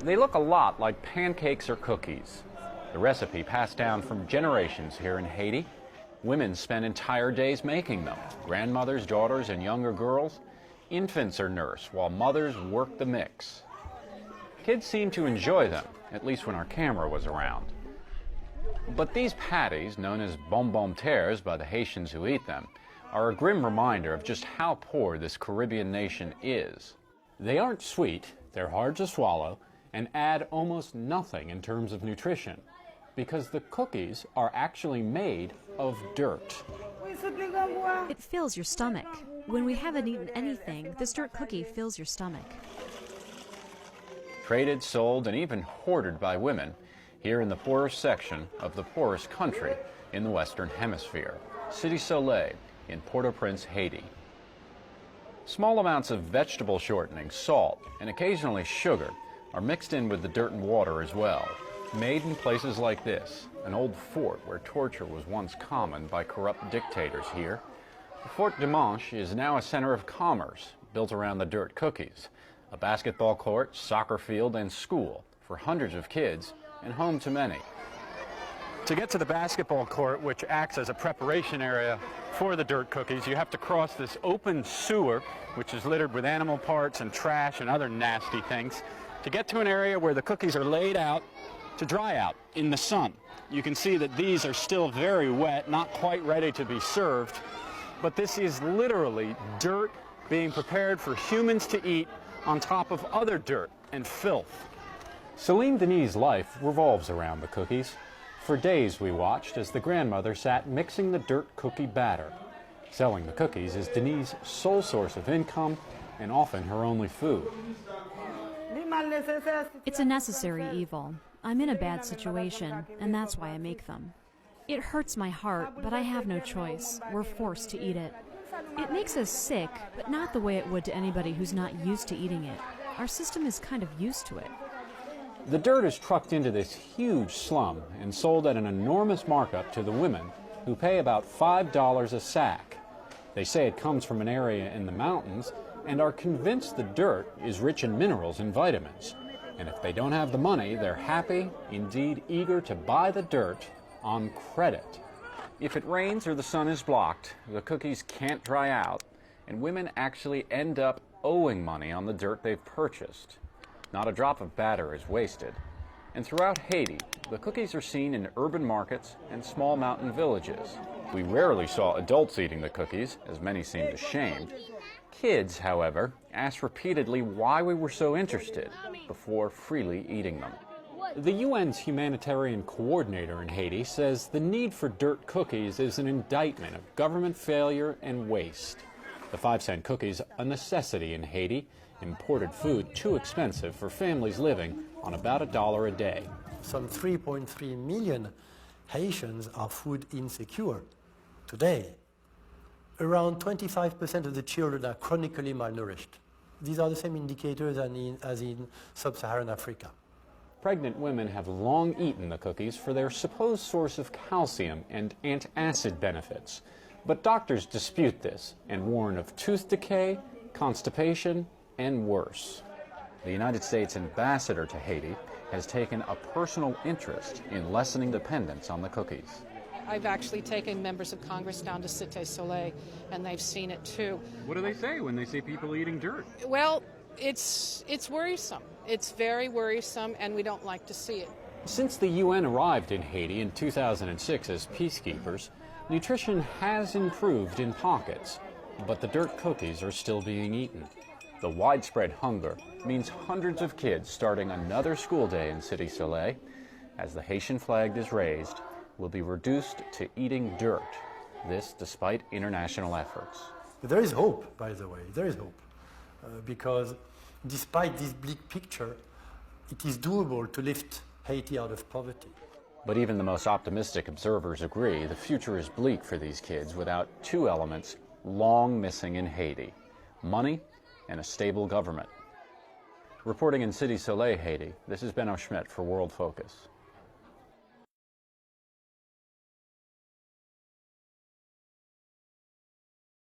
They look a lot like pancakes or cookies. The recipe passed down from generations here in Haiti. Women spend entire days making them. Grandmothers, daughters, and younger girls. Infants are nursed while mothers work the mix. Kids seem to enjoy them, at least when our camera was around. But these patties, known as bonbons terres by the Haitians who eat them, are a grim reminder of just how poor this Caribbean nation is. They aren't sweet, they're hard to swallow, and add almost nothing in terms of nutrition, because the cookies are actually made of dirt. It fills your stomach. When we haven't eaten anything, this dirt cookie fills your stomach. Traded, sold, and even hoarded by women here in the poorest section of the poorest country in the Western Hemisphere, Cité Soleil in Port-au-Prince, Haiti. Small amounts of vegetable shortening, salt, and occasionally sugar are mixed in with the dirt and water as well. Made in places like this, an old fort where torture was once common by corrupt dictators here. The Fort Dimanche is now a center of commerce built around the dirt cookies, a basketball court, soccer field, and school for hundreds of kids and home to many. To get to the basketball court, which acts as a preparation area for the dirt cookies, you have to cross this open sewer, which is littered with animal parts and trash and other nasty things, to get to an area where the cookies are laid out to dry out in the sun. You can see that these are still very wet, not quite ready to be served, but this is literally dirt being prepared for humans to eat on top of other dirt and filth. Celine Denis' life revolves around the cookies. For days we watched as the grandmother sat mixing the dirt cookie batter. Selling the cookies is Denis' sole source of income and often her only food. It's a necessary evil. I'm in a bad situation, and that's why I make them. It hurts my heart, but I have no choice. We're forced to eat it. It makes us sick, but not the way it would to anybody who's not used to eating it. Our system is kind of used to it. The dirt is trucked into this huge slum and sold at an enormous markup to the women, who pay about $5 a sack. They say it comes from an area in the mountains and are convinced the dirt is rich in minerals and vitamins. And if they don't have the money, they're happy, indeed eager to buy the dirt on credit. If it rains or the sun is blocked, the cookies can't dry out, and women actually end up owing money on the dirt they've purchased. Not a drop of batter is wasted. And throughout Haiti, the cookies are seen in urban markets and small mountain villages. We rarely saw adults eating the cookies, as many seemed ashamed. Kids, however, asked repeatedly why we were so interested before freely eating them. The UN's humanitarian coordinator in Haiti says the need for dirt cookies is an indictment of government failure and waste. The 5-cent cookies, a necessity in Haiti, imported food too expensive for families living on about $1 a day. Some 3.3 million Haitians are food insecure today. Around 25% of the children are chronically malnourished. These are the same indicators as in sub-Saharan Africa. Pregnant women have long eaten the cookies for their supposed source of calcium and antacid benefits. But doctors dispute this and warn of tooth decay, constipation, and worse. The United States ambassador to Haiti has taken a personal interest in lessening dependence on the cookies. I've actually taken members of Congress down to Cité Soleil, and they've seen it too. What do they say when they see people eating dirt? Well, it's worrisome. It's very worrisome, and we don't like to see it. Since the UN arrived in Haiti in 2006 as peacekeepers, nutrition has improved in pockets, but the dirt cookies are still being eaten. The widespread hunger means hundreds of kids starting another school day in Cité Soleil, as the Haitian flag is raised, will be reduced to eating dirt. This despite international efforts. But there is hope, by the way. There is hope. Because despite this bleak picture, it is doable to lift Haiti out of poverty. But even the most optimistic observers agree the future is bleak for these kids without two elements long missing in Haiti: money and a stable government. Reporting in Cité Soleil, Haiti, this is Benno Schmidt for World Focus.